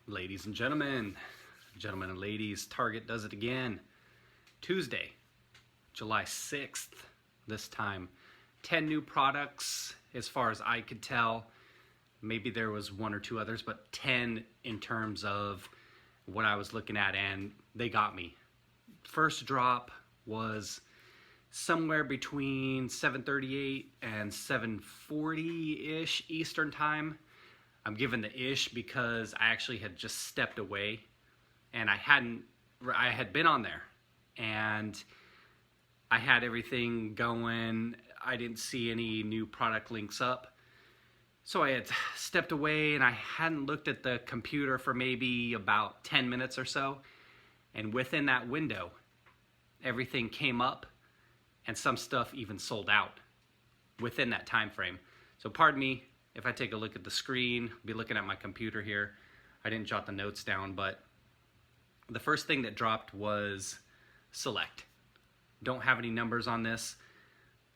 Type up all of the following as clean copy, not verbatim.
Ladies and gentlemen, gentlemen and ladies, Target does it again. Tuesday, July 6th, this time. 10 new products as far as I could tell. Maybe there was one or two others, but 10 in terms of what I was looking at, and they got me. First drop was somewhere between 7:38 and 7:40-ish Eastern time. I'm giving the ish because I actually had just stepped away and I had been on there and I had everything going. I didn't see any new product links up. So I had stepped away and I hadn't looked at the computer for maybe about 10 minutes or so. And within that window, everything came up and some stuff even sold out within that time frame. So pardon me if I take a look at the screen, I'll be looking at my computer here. I didn't jot the notes down, but the first thing that dropped was Select. Don't have any numbers on this.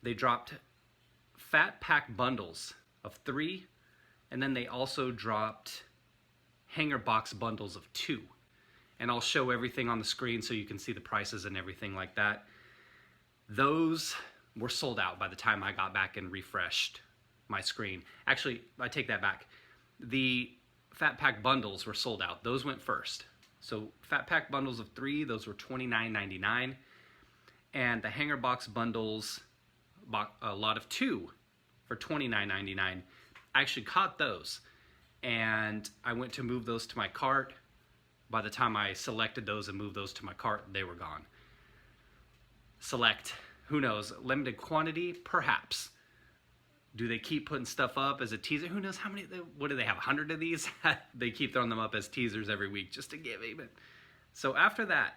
They dropped fat pack bundles of 3, and then they also dropped hanger box bundles of 2. And I'll show everything on the screen so you can see the prices and everything like that. Those were sold out by the time I got back and refreshed my screen. Actually, I take that back. The fat pack bundles were sold out. Those went first. So fat pack bundles of 3, those were $29.99. And the hanger box bundles, a lot of 2 for $29.99. I actually caught those and I went to move those to my cart. By the time I selected those and moved those to my cart, they were gone. Select, who knows? Limited quantity, perhaps. Do they keep putting stuff up as a teaser? Who knows how many, what do they have, 100 of these? They keep throwing them up as teasers every week just to give even. So after that,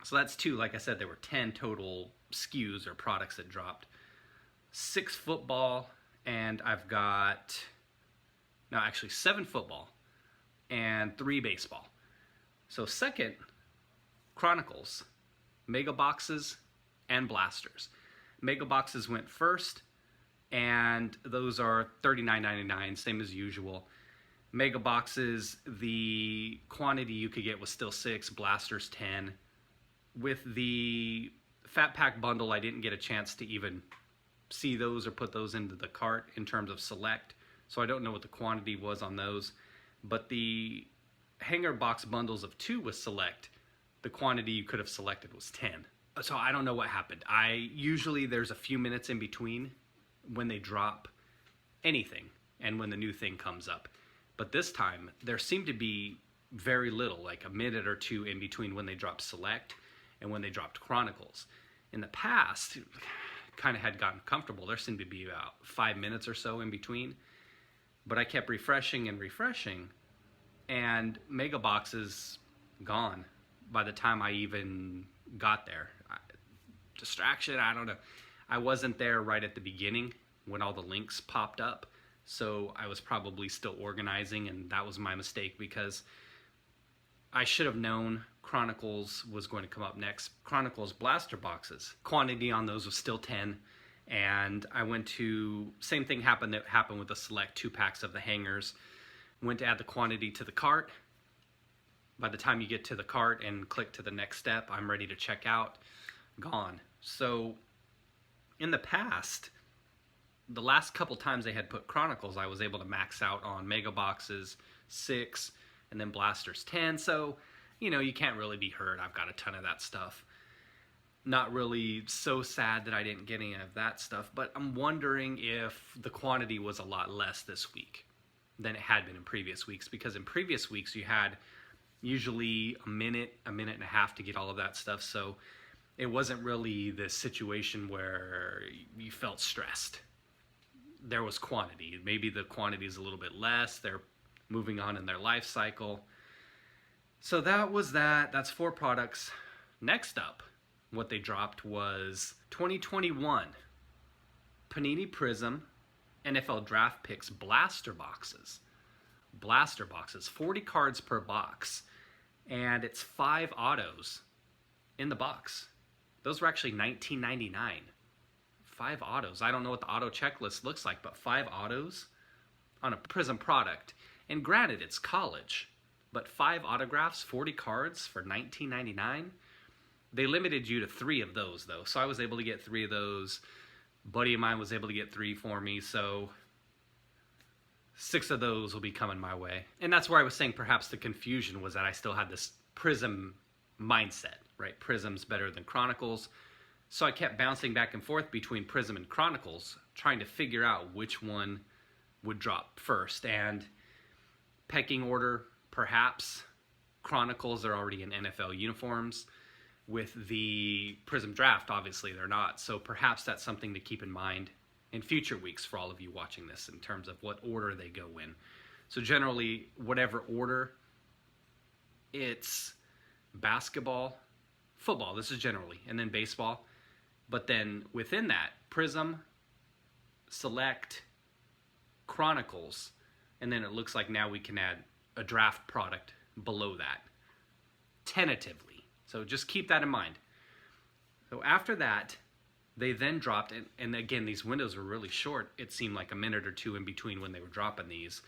so that's 2, like I said, there were 10 total SKUs or products that dropped. 6 football, and I've got, no, actually 7 football and 3 baseball. So second, Chronicles, mega boxes and blasters. Mega boxes went first, and those are $39.99, same as usual. Mega boxes, the quantity you could get was still 6, blasters 10. With the fat pack bundle, I didn't get a chance to even see those or put those into the cart in terms of select, so I don't know what the quantity was on those. But the hanger box bundles of 2 was select. The quantity you could have selected was 10. So I don't know what happened. Usually there's a few minutes in between when they drop anything and when the new thing comes up. But this time there seemed to be very little, like a minute or 2 in between when they dropped select and when they dropped Chronicles. In the past, kind of had gotten comfortable. There seemed to be about 5 minutes or so in between. But I kept refreshing and refreshing, and mega boxes gone by the time I even got there. Distraction, I don't know. I wasn't there right at the beginning when all the links popped up, so I was probably still organizing, and that was my mistake because I should have known Chronicles was going to come up next. Chronicles blaster boxes. Quantity on those was still 10. And I went to, same thing happened that happened with the select 2 packs of the hangers. Went to add the quantity to the cart. By the time you get to the cart and click to the next step, I'm ready to check out. Gone. So in the past, the last couple times they had put Chronicles, I was able to max out on mega boxes 6 and then blasters 10. So, you know, you can't really be hurt. I've got a ton of that stuff. Not really so sad that I didn't get any of that stuff, but I'm wondering if the quantity was a lot less this week than it had been in previous weeks, because in previous weeks you had usually a minute and a half to get all of that stuff, so it wasn't really this situation where you felt stressed. There was quantity. Maybe the quantity is a little bit less. They're moving on in their life cycle. So that was that. That's 4 products. Next up, what they dropped was 2021 Panini Prism NFL Draft Picks blaster boxes. Blaster boxes, 40 cards per box, and it's 5 autos in the box. Those were actually $19.99. 5 autos. I don't know what the auto checklist looks like, but 5 autos on a Prism product. And granted, it's college, But 5 autographs, 40 cards for $19.99. They limited you to 3 of those, though. So I was able to get 3 of those. A buddy of mine was able to get 3 for me. So 6 of those will be coming my way. And that's where I was saying perhaps the confusion was that I still had this Prism mindset, right? Prism's better than Chronicles. So I kept bouncing back and forth between Prism and Chronicles, trying to figure out which one would drop first. And pecking order, perhaps Chronicles are already in NFL uniforms. With the Prism draft, obviously they're not. So perhaps that's something to keep in mind in future weeks for all of you watching this in terms of what order they go in. So generally, whatever order, it's basketball, football, this is generally, and then baseball. But then within that, Prism, Select, Chronicles, and then it looks like now we can add a draft product below that, tentatively. So just keep that in mind. So after that, they then dropped, and again, these windows were really short. It seemed like a minute or two in between when they were dropping these.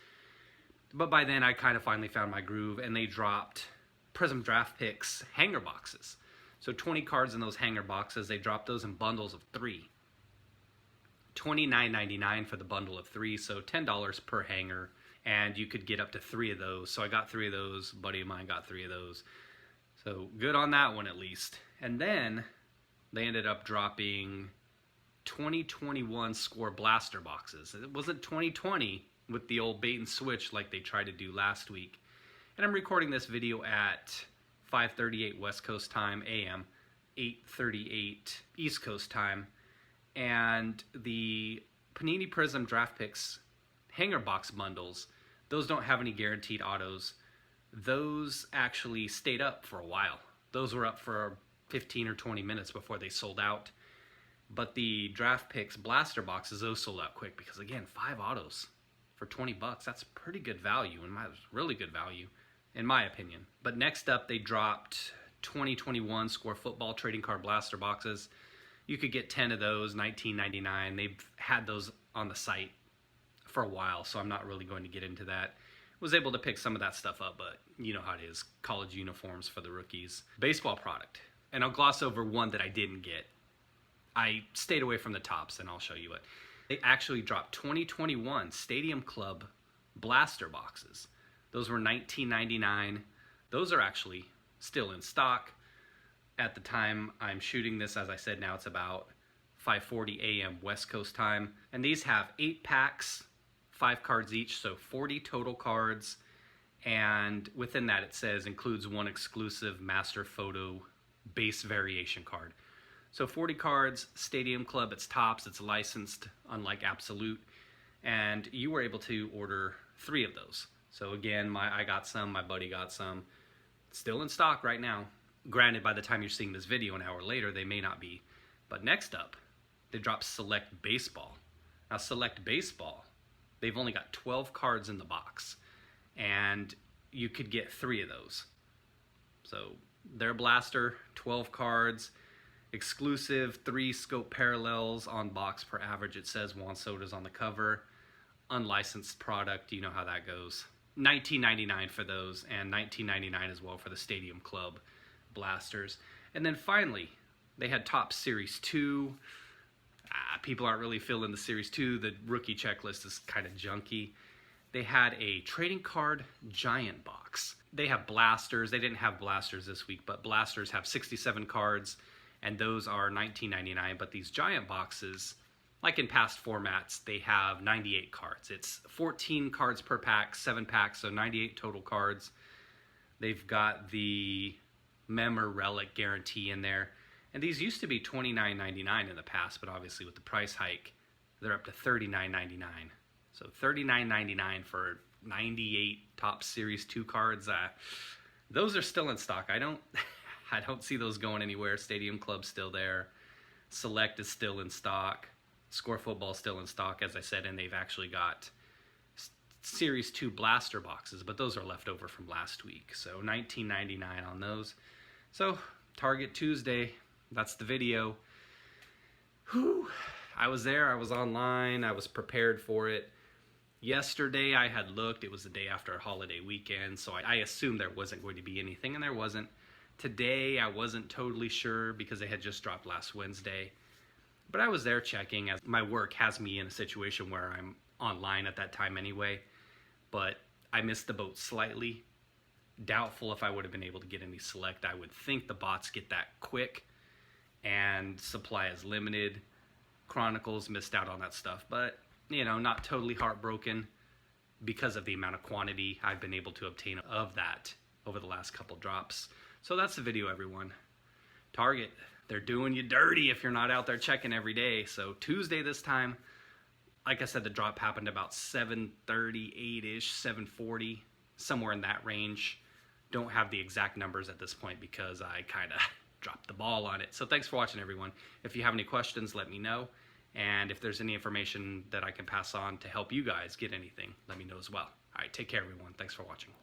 But by then, I kind of finally found my groove, and they dropped Prism Draft Picks hanger boxes. So 20 cards in those hanger boxes. They dropped those in bundles of 3. $29.99 for the bundle of 3, so $10 per hanger, and you could get up to 3 of those. So I got 3 of those. A buddy of mine got 3 of those. So good on that one at least. And then they ended up dropping 2021 Score Blaster boxes. It wasn't 2020 with the old bait and switch like they tried to do last week. And I'm recording this video at 5:38 West Coast time AM, 8:38 East Coast time. And the Panini Prism Draft Picks hanger box bundles, those don't have any guaranteed autos. Those actually stayed up for a while. Those were up for 15 or 20 minutes before they sold out. But the Draft Picks blaster boxes, those sold out quick because, again, 5 autos for 20 bucks. That's pretty good value, and really good value, in my opinion. But next up, they dropped 2021 Score Football trading card blaster boxes. You could get 10 of those, $19.99. They've had those on the site for a while, so I'm not really going to get into that. Was able to pick some of that stuff up, but you know how it is. College uniforms for the rookies. Baseball product. And I'll gloss over one that I didn't get. I stayed away from the tops, and I'll show you it. They actually dropped 2021 Stadium Club blaster boxes. Those were $19.99. Those are actually still in stock. At the time I'm shooting this, as I said, now it's about 5:40 a.m. West Coast time. And these have 8 packs, 5 cards each, so 40 total cards. And within that it says includes 1 exclusive master photo base variation card. So 40 cards, Stadium Club, it's tops, it's licensed, unlike Absolute. And you were able to order 3 of those. So again, I got some, my buddy got some. Still in stock right now. Granted, by the time you're seeing this video an hour later, they may not be. But next up, they dropped Select Baseball. Now Select Baseball, they've only got 12 cards in the box. And you could get 3 of those. So their blaster, 12 cards. Exclusive 3 scope parallels on box per average. It says Juan Soto's on the cover. Unlicensed product, you know how that goes. $19.99 for those, and $19.99 as well for the Stadium Club blasters. And then finally, they had Top Series 2. People aren't really feeling the Series 2. The rookie checklist is kind of junky. They had a trading card giant box. They have blasters. They didn't have blasters this week, but blasters have 67 cards, and those are $19.99. But these giant boxes, like in past formats, they have 98 cards. It's 14 cards per pack, 7 packs, so 98 total cards. They've got the Mem or Relic guarantee in there. And these used to be $29.99 in the past, but obviously with the price hike, they're up to $39.99. So $39.99 for 98 Top Series 2 cards. Those are still in stock. I don't see those going anywhere. Stadium Club's still there. Select is still in stock. Score Football is still in stock, as I said, and they've actually got Series 2 blaster boxes, but those are left over from last week. So $19.99 on those. So Target Tuesday, that's the video. Whew. I was there, I was online, I was prepared for it. Yesterday I had looked, it was the day after a holiday weekend, so I assumed there wasn't going to be anything, and there wasn't. Today I wasn't totally sure because they had just dropped last Wednesday. But I was there checking, as my work has me in a situation where I'm online at that time anyway. But I missed the boat slightly. Doubtful if I would have been able to get any select. I would think the bots get that quick, and supply is limited. Chronicles missed out on that stuff, but you know, not totally heartbroken because of the amount of quantity I've been able to obtain of that over the last couple drops. So that's the video, everyone. Target, they're doing you dirty if you're not out there checking every day. So Tuesday this time, like I said, the drop happened about 7:38-ish, 7:40, somewhere in that range. Don't have the exact numbers at this point because I kind of dropped the ball on it. So thanks for watching, everyone. If you have any questions, let me know. And if there's any information that I can pass on to help you guys get anything, let me know as well. All right, take care, everyone. Thanks for watching.